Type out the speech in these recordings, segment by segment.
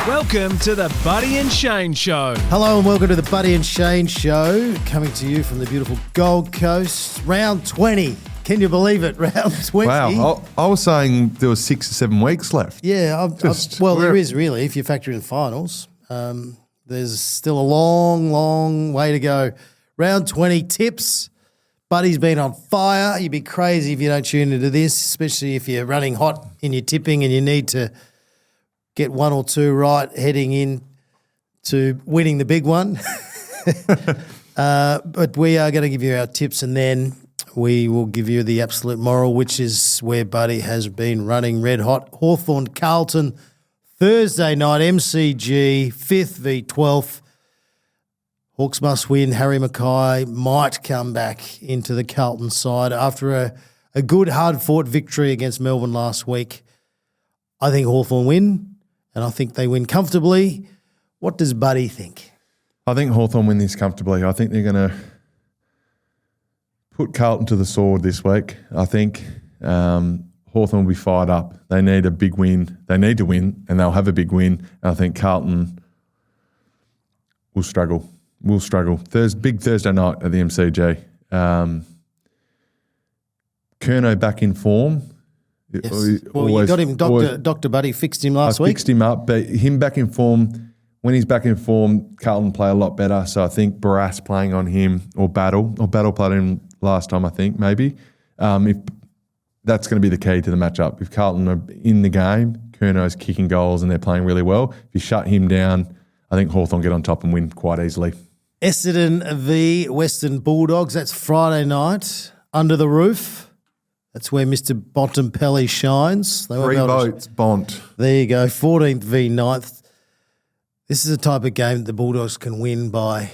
Welcome to the Buddy and Shane Show. Hello and welcome to the Buddy and Shane Show, coming to you from the beautiful Gold Coast. Round 20. Can you believe it? Round 20. Wow. I was saying there was 6 or 7 weeks left. Yeah. There is really, if you factor in finals. There's still a long, long way to go. Round 20 tips. Buddy's been on fire. You'd be crazy if you don't tune into this, especially if you're running hot in your tipping and you need to get one or two right heading in to winning the big one. But we are going to give you our tips and then we will give you the absolute moral, which is where Buddy has been running red hot. Hawthorn Carlton, Thursday night, MCG, 5th v 12th. Hawks must win. Harry Mackay might come back into the Carlton side after a good, hard-fought victory against Melbourne last week. I think Hawthorn win, and I think they win comfortably. What does Buddy think? I think Hawthorn win this comfortably. I think they're going to put Carlton to the sword this week. I think Hawthorn will be fired up. They need a big win. They need to win, and they'll have a big win. And I think Carlton will struggle. Big Thursday night at the MCG. Kerno back in form. Yes. Well, you got him. Dr. Buddy fixed him last week. Fixed him up, but him back in form. When he's back in form, Carlton play a lot better. So I think Barras playing on him or Battle played him last time, I think, maybe. If that's going to be the key to the matchup. If Carlton are in the game, Kerno's kicking goals and they're playing really well. If you shut him down, I think Hawthorn get on top and win quite easily. Essendon v Western Bulldogs. That's Friday night. Under the roof. That's where Mr. Bontempelli shines. 3 votes, Bont. There you go. 14th v 9th. This is a type of game that the Bulldogs can win by.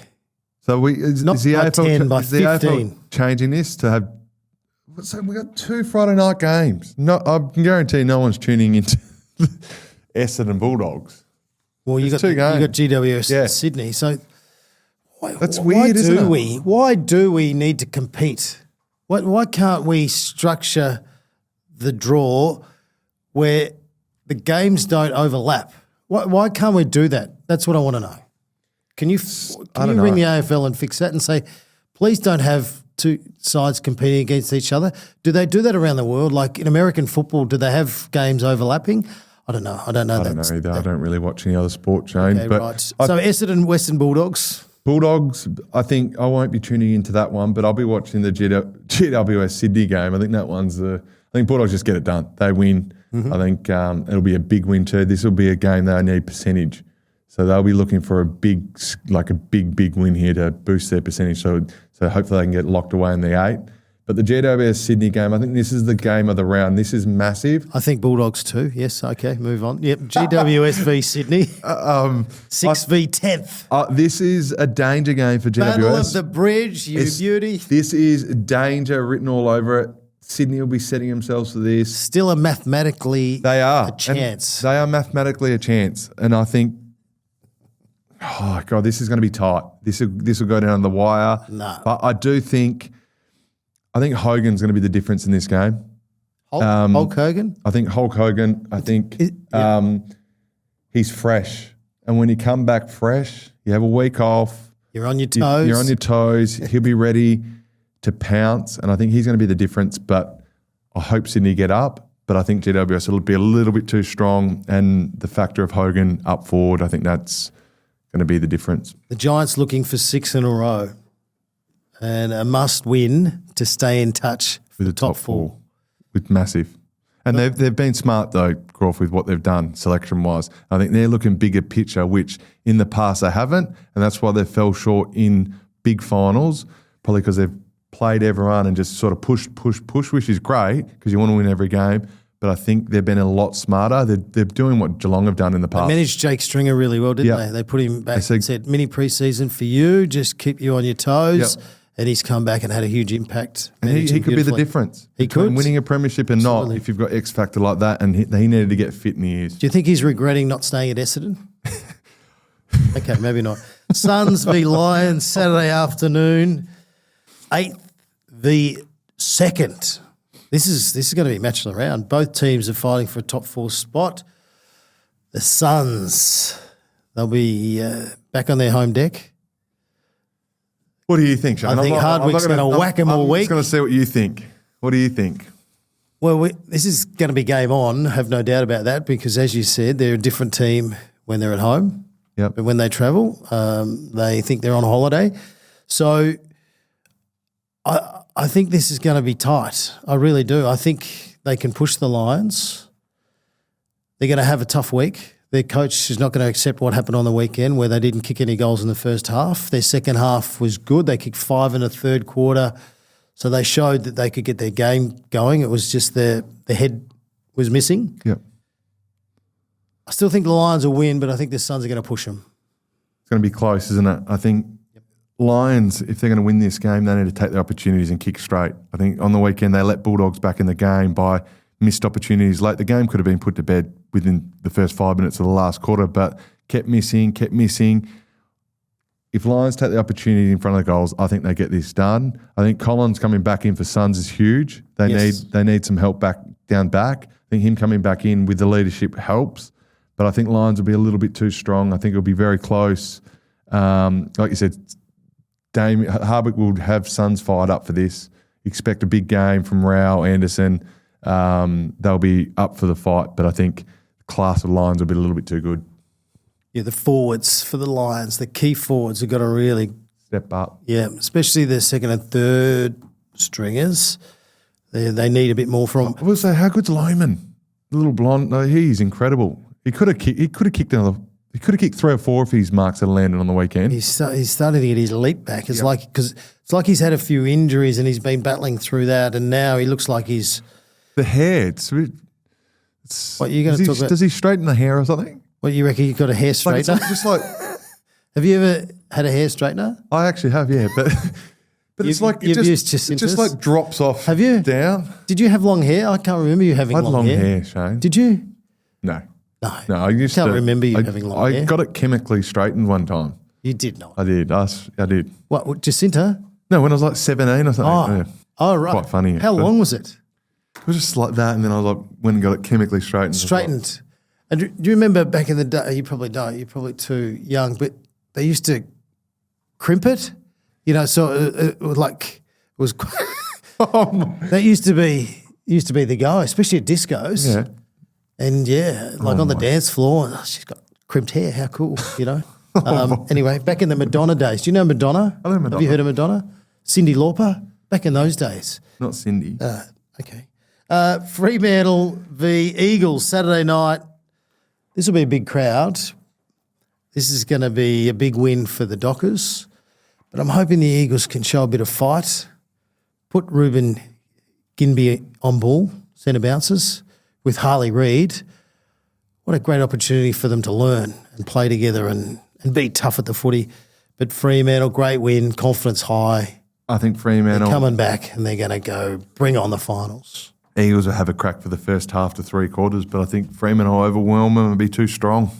So is the by AFL 10, by is the 15. AFL changing this to have? So we got 2 Friday night games. No, I can guarantee no one's tuning into Essendon Bulldogs. Well, you got 2 games. You got GWS in Sydney. So that's weird, isn't it? Why do we need to compete? Why can't we structure the draw where the games don't overlap? Why can't we do that? That's what I want to know. Can you ring the AFL and fix that and say, please don't have 2 sides competing against each other? Do they do that around the world? Like in American football, do they have games overlapping? I don't know. I don't know either. I don't really watch any other sport, Shane. Okay, right. So Essendon, Western Bulldogs. Bulldogs, I think I won't be tuning into that one, but I'll be watching the GWS Sydney game. I think that one's I think Bulldogs just get it done. They win. Mm-hmm. I think it'll be a big win too. This will be a game that I need percentage. So they'll be looking for a big win here to boost their percentage. So hopefully they can get locked away in the 8. But the GWS Sydney game, I think this is the game of the round. This is massive. I think Bulldogs too. Yes, okay, move on. Yep, GWS v Sydney. 6 v 10th. This is a danger game for GWS. Battle of the Bridge, beauty. This is danger written all over it. Sydney will be setting themselves for this. Still a mathematically a chance. They are mathematically a chance. And I think, oh, God, this is going to be tight. This will go down the wire. No. But I think Hogan's going to be the difference in this game. Hulk Hogan? I think Hulk Hogan, he's fresh. And when you come back fresh, you have a week off. You're on your toes. You're on your toes. He'll be ready to pounce. And I think he's going to be the difference. But I hope Sydney get up. But I think GWS will be a little bit too strong. And the factor of Hogan up forward, I think that's going to be the difference. The Giants looking for 6 in a row. And a must-win to stay in touch with the top 4. With massive. And they've been smart, though, Croft, with what they've done selection-wise. I think they're looking bigger picture, which in the past they haven't, and that's why they fell short in big finals, probably because they've played everyone and just sort of push, which is great because you want to win every game. But I think they've been a lot smarter. They're doing what Geelong have done in the past. They managed Jake Stringer really well, didn't they? They put him back and said, mini pre-season for you, just keep you on your toes. Yep. And he's come back and had a huge impact. And he could be the difference. He could. Winning a premiership and not, if you've got X factor like that, and he needed to get fit in the years. Do you think he's regretting not staying at Essendon? Okay, maybe not. Suns v Lions, Saturday afternoon, 8th v 2nd. This is going to be a match of the round. Both teams are fighting for a top 4 spot. The Suns, they'll be back on their home deck. What do you think, Shane? I think Hardwick's going to whack them all week. I'm just going to see what you think. What do you think? Well, this is going to be game on, have no doubt about that, because as you said, they're a different team when they're at home. Yep. But when they travel, they think they're on holiday. So I think this is going to be tight. I really do. I think they can push the Lions. They're going to have a tough week. Their coach is not going to accept what happened on the weekend where they didn't kick any goals in the first half. Their second half was good. They kicked 5 in the third quarter. So they showed that they could get their game going. It was just the head was missing. Yep. I still think the Lions will win, but I think the Suns are going to push them. It's going to be close, isn't it? I think Lions, if they're going to win this game, they need to take the opportunities and kick straight. I think on the weekend they let Bulldogs back in the game by missed opportunities late. The game could have been put to bed within the first 5 minutes of the last quarter, but kept missing. If Lions take the opportunity in front of the goals, I think they get this done. I think Collins coming back in for Suns is huge. They need some help down back. I think him coming back in with the leadership helps, but I think Lions will be a little bit too strong. I think it'll be very close. Like you said, Hardwick will have Suns fired up for this. Expect a big game from Rao, Anderson. They'll be up for the fight, but I think the class of Lions will be a little bit too good. Yeah, the forwards for the Lions, the key forwards have got to really step up. Yeah, especially the second and third stringers. They need a bit more from. I will say, how good's Lyman? The little blonde. No, he's incredible. He could have kicked another. He could have kicked 3 or 4 if his marks had landed on the weekend. He's starting to get his leap back. It's like he's had a few injuries and he's been battling through that, and now he looks like he's the hair. What are you going to talk about? Does he straighten the hair or something? What, you reckon you've got a hair straightener? Just like have you ever had a hair straightener? I actually have, yeah, but it's like it just like drops off. Have you down? Did you have long hair? I can't remember you having long hair. hair, Shane. Did you? No. I can't remember you having long hair. I got it chemically straightened one time. You did not. I did. I did. What, Jacinta? No, when I was like 17 or something. Oh, right. Quite funny. How long was it? It was just like that, and then I went and got it chemically straightened. Straightened. And do you remember back in the day, you probably don't, you're probably too young, but they used to crimp it, so it was that used to be the go, especially at discos. Yeah. And on the dance floor, she's got crimped hair, how cool, Anyway, back in the Madonna days. Do you know Madonna? I know Madonna. Have you heard of Madonna? Cyndi Lauper? Back in those days. Not Cindy. Okay. Fremantle v Eagles, Saturday night. This will be a big crowd. This is going to be a big win for the Dockers. But I'm hoping the Eagles can show a bit of fight. Put Ruben Ginby on ball, centre bouncers, with Harley Reid. What a great opportunity for them to learn and play together and be tough at the footy. But Fremantle, great win, confidence high. I think Fremantle they're coming back and they're going to go bring on the finals. Eagles will have a crack for the first half to 3 quarters, but I think Fremantle will overwhelm them and be too strong.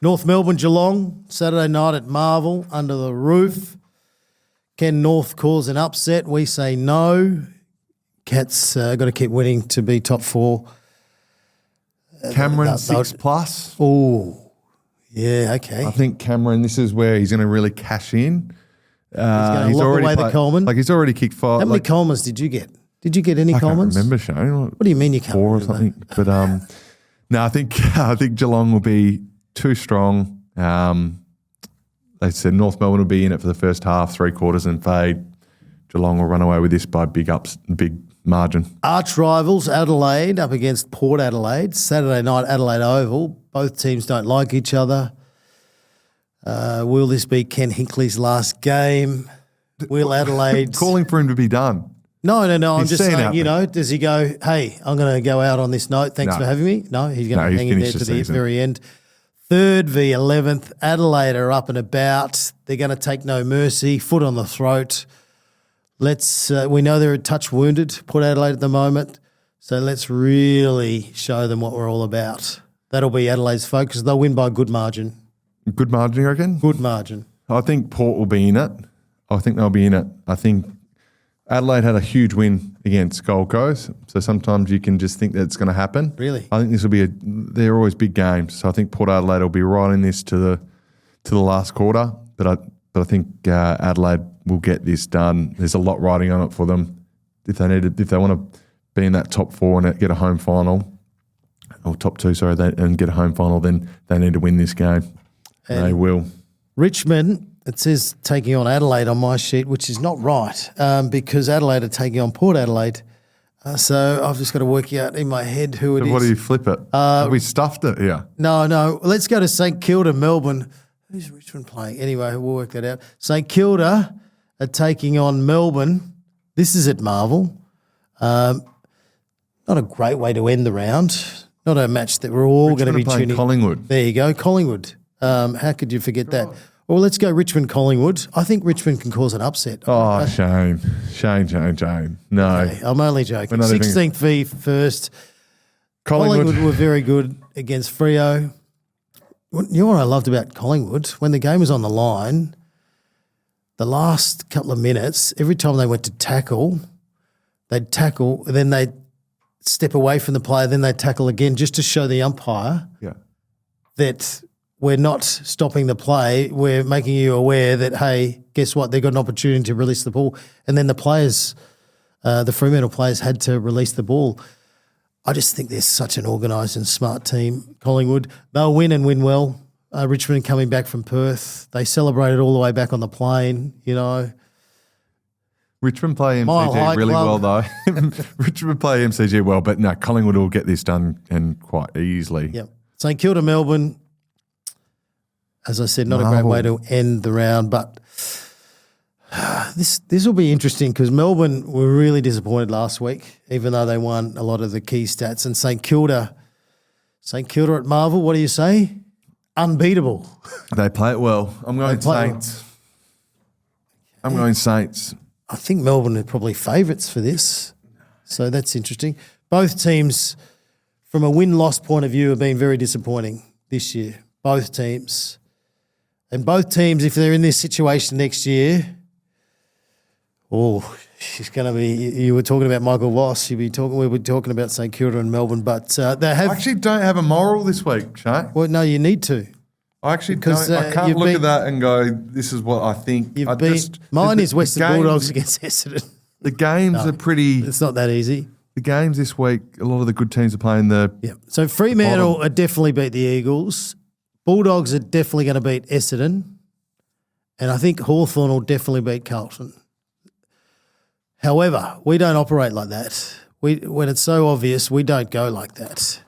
North Melbourne, Geelong, Saturday night at Marvel, under the roof. Can North cause an upset? We say no. Cats got to keep winning to be top 4. Cameron, 6+. Oh, yeah, okay. I think Cameron, this is where he's going to really cash in. He's going to lock away the Coleman. He's already kicked 5. How many Colemans did you get? Did you get any Colemans? I can't remember, Shane. What do you mean you can't 4 or remember? something. But no, I think Geelong will be too strong. They said North Melbourne will be in it for the first half, 3 quarters and fade. Geelong will run away with this by big margin. Arch rivals, Adelaide up against Port Adelaide. Saturday night, Adelaide Oval. Both teams don't like each other. Will this be Ken Hinkley's last game? Will Adelaide... Calling for him to be done. No. I'm just saying, does he go, hey, I'm going to go out on this note. Thanks for having me. No, he's going to hang in there to the very end. 3rd v 11th. Adelaide are up and about. They're going to take no mercy. Foot on the throat. We know they're a touch wounded, Port Adelaide at the moment. So let's really show them what we're all about. That'll be Adelaide's focus. They'll win by a good margin. Good margin, you reckon? Good margin. I think Port will be in it. I think they'll be in it. I think Adelaide had a huge win against Gold Coast, so sometimes you can just think that it's going to happen. Really? I think this will be they're always big games, so I think Port Adelaide will be right in this to the last quarter, but I think Adelaide will get this done. There's a lot riding on it for them. If they want to be in that top 4 and get a home final, or top 2, sorry, and get a home final, then they need to win this game. And they will. Richmond, it says taking on Adelaide on my sheet, which is not right because Adelaide are taking on Port Adelaide. So I've just got to work out in my head who it is. What do you flip it? Have we stuffed it? Yeah. No. Let's go to St Kilda, Melbourne. Who's Richmond playing? Anyway, we'll work that out. St Kilda are taking on Melbourne. This is at Marvel. Not a great way to end the round. Not a match that we're all going to be tuning. Collingwood. There you go, Collingwood. How could you forget that? Well, let's go Richmond-Collingwood. I think Richmond can cause an upset. Oh, shame. No. Okay, I'm only joking. Not 16th v first. Collingwood were very good against Freo. You know what I loved about Collingwood? When the game was on the line, the last couple of minutes, every time they went to tackle, they'd tackle, then they'd step away from the player, then they'd tackle again just to show the umpire that we're not stopping the play. We're making you aware that, hey, guess what? They've got an opportunity to release the ball. And then the players, the Fremantle players had to release the ball. I just think they're such an organised and smart team, Collingwood. They'll win and win well. Richmond coming back from Perth. They celebrated all the way back on the plane, you know. Richmond play MCG really well, though. Richmond play MCG well, but no, Collingwood will get this done and quite easily. Yep. St Kilda, Melbourne. As I said, not a great way to end the round, but this will be interesting because Melbourne were really disappointed last week, even though they won a lot of the key stats. And St Kilda at Marvel, what do you say? Unbeatable. They play it well. I'm going Saints. I'm going Saints. I think Melbourne are probably favourites for this, so that's interesting. Both teams, from a win-loss point of view, have been very disappointing this year. Both teams. And both teams, if they're in this situation next year, she's going to be. You were talking about Michael Voss. We were talking about St Kilda and Melbourne, but they have. I actually don't have a moral this week, Shane. Well, no, you need to. I actually don't. I can't look at that and go, "This is what I think." Mine is Western Bulldogs against Essendon. The games are pretty. It's not that easy. The games this week, a lot of the good teams are playing So Fremantle are definitely beat the Eagles. Bulldogs are definitely going to beat Essendon. And I think Hawthorn will definitely beat Carlton. However, we don't operate like that. When it's so obvious, we don't go like that.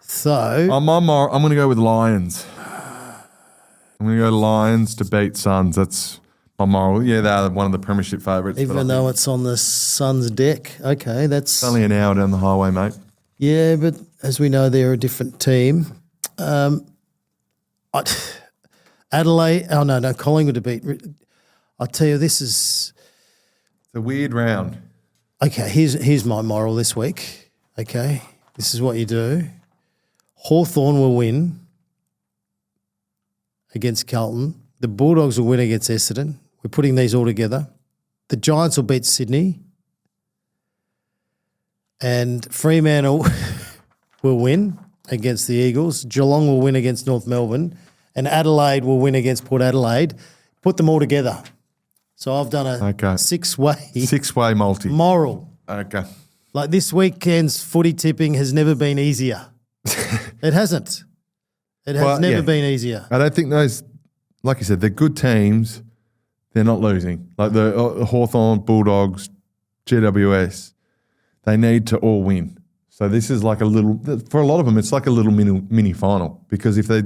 So I'm going to go with Lions. I'm going to go Lions to beat Suns. That's my moral. Yeah, they're one of the premiership favourites. Even though it's on the Suns' deck. Okay, that's... It's only an hour down the highway, mate. Yeah, but as we know, they're a different team. Adelaide... Oh, no, Collingwood to beat... I'll tell you, this is... It's a weird round. Okay, here's my moral this week. Okay, this is what you do. Hawthorn will win against Carlton. The Bulldogs will win against Essendon. We're putting these all together. The Giants will beat Sydney. And Fremantle will win against the Eagles. Geelong will win against North Melbourne. And Adelaide will win against Port Adelaide. Put them all together. So I've done a six-way multi. Moral. Okay. Like this weekend's footy tipping has never been easier. It hasn't. It has never been easier. I don't think those, like you said, they're good teams. They're not losing. Like the Hawthorn, Bulldogs, GWS, they need to all win. So this is like a little, for a lot of them, it's like a little mini final because if they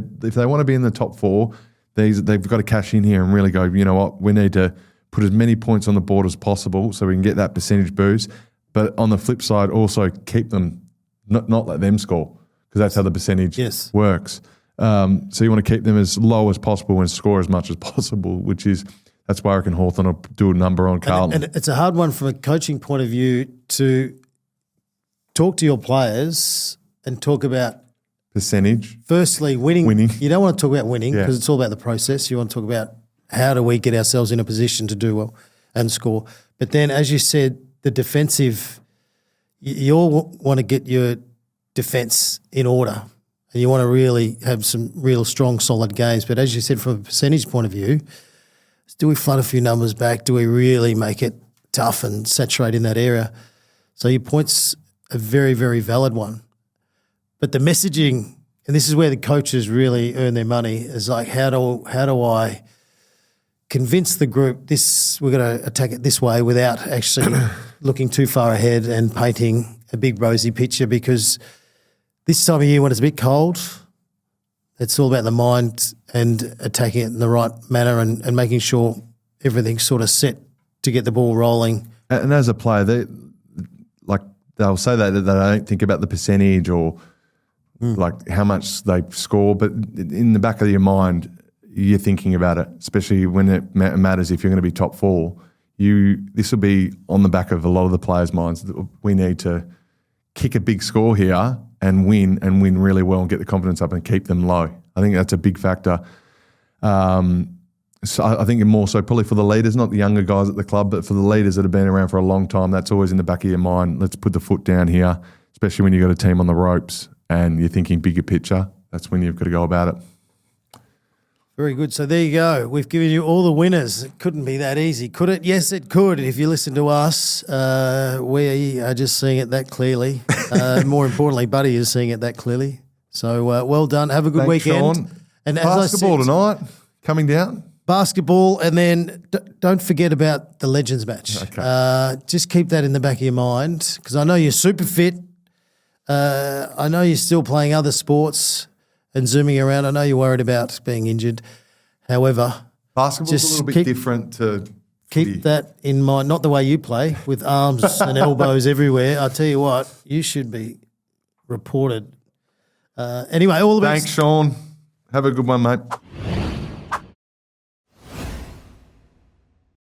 want to be in the top 4, they've got to cash in here and really go, you know what, we need to put as many points on the board as possible so we can get that percentage boost. But on the flip side, also keep them, not let them score because that's how the percentage works. So you want to keep them as low as possible and score as much as possible, that's why I reckon Hawthorn will do a number on Carlton. And it's a hard one from a coaching point of view to talk to your players and talk about percentage. Firstly, winning. You don't want to talk about winning because it's all about the process. You want to talk about how do we get ourselves in a position to do well. and score. But then, as you said, the defensive, you all want to get your defence in order and you want to really have some real strong, solid games. But as you said, from a percentage point of view, do we flood a few numbers back? Do we really make it tough and saturate in that area? So your point's a very, very valid one. But the messaging, and this is where the coaches really earn their money, is like, how do I convince the group we're going to attack it this way without actually looking too far ahead and painting a big rosy picture? Because this time of year when it's a bit cold, it's all about the mind and attacking it in the right manner and making sure everything's sort of set to get the ball rolling. And as a player, they'll say that they don't think about the percentage or like how much they score, but in the back of your mind, you're thinking about it, especially when it matters. If you're going to be top four, this will be on the back of a lot of the players' minds. We need to kick a big score here and win really well and get the confidence up and keep them low. I think that's a big factor. So I think more so probably for the leaders, not the younger guys at the club, but for the leaders that have been around for a long time, that's always in the back of your mind. Let's put the foot down here, especially when you've got a team on the ropes and you're thinking bigger picture. That's when you've got to go about it. Very good. So there you go. We've given you all the winners. It couldn't be that easy, could it? Yes, it could. If you listen to us, we are just seeing it that clearly. More importantly, Buddy is seeing it that clearly. So well done. Have a good weekend. Sean. And basketball tonight coming down. Basketball, and then don't forget about the Legends match. Okay. Just keep that in the back of your mind because I know you're super fit. I know you're still playing other sports and zooming around. I know you're worried about being injured. However, basketball's just a little bit different to keep that in mind. Not the way you play with arms and elbows everywhere. I tell you what, you should be reported. Anyway, all the best. Thanks, Sean. Have a good one, mate.